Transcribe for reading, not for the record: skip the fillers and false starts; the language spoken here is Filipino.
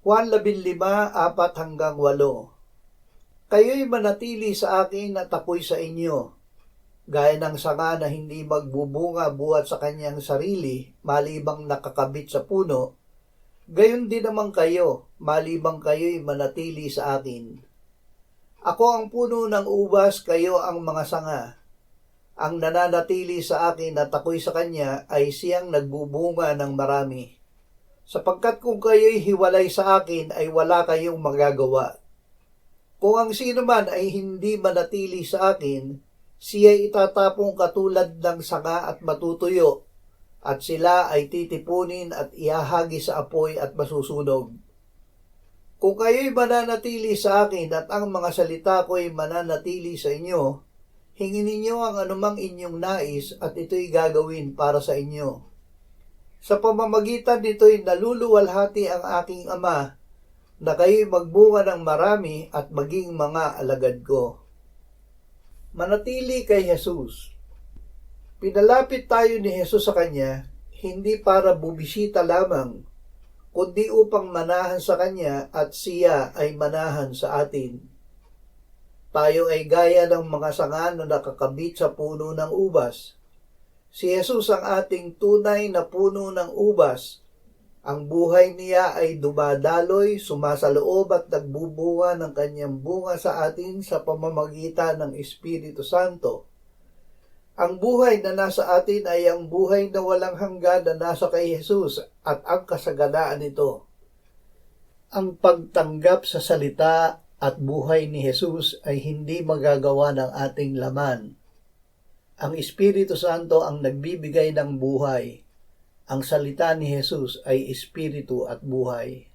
Juan 15:4-8. Kayo'y manatili sa akin at ako'y sa inyo. Gaya ng sanga na hindi magbubunga buhat sa kanyang sarili, malibang nakakabit sa puno, gayon din naman kayo, malibang kayo'y manatili sa akin. Ako ang puno ng ubas, kayo ang mga sanga. Ang nananatili sa akin at ako'y sa kanya ay siyang nagbubunga ng marami. Sapagkat kung kayo'y hiwalay sa akin ay wala kayong magagawa. Kung ang sino man ay hindi manatili sa akin, siya'y itatapong katulad ng sanga at matutuyo, at sila ay titipunin at ihahagi sa apoy at masusunog. Kung kayo'y mananatili sa akin at ang mga salita ko'y mananatili sa inyo, hingin ninyo ang anumang inyong nais at ito'y gagawin para sa inyo. Sa pamamagitan nito'y naluluwalhati ang aking Ama, na kayo'y magbunga ng marami at maging mga alagad ko. Manatili kay Jesus. Pinalapit tayo ni Jesus sa Kanya, hindi para bubisita lamang, kundi upang manahan sa Kanya at siya ay manahan sa atin. Tayo ay gaya ng mga sanga na nakakabit sa puno ng ubas. Si Jesus ang ating tunay na puno ng ubas. Ang buhay niya ay dumadaloy, sumasaloob at nagbubunga ng kanyang bunga sa atin sa pamamagitan ng Espiritu Santo. Ang buhay na nasa atin ay ang buhay na walang hanggan na nasa kay Jesus at ang kasaganaan nito. Ang pagtanggap sa salita at buhay ni Jesus ay hindi magagawa ng ating laman. Ang Espiritu Santo ang nagbibigay ng buhay. Ang salita ni Jesus ay espiritu at buhay.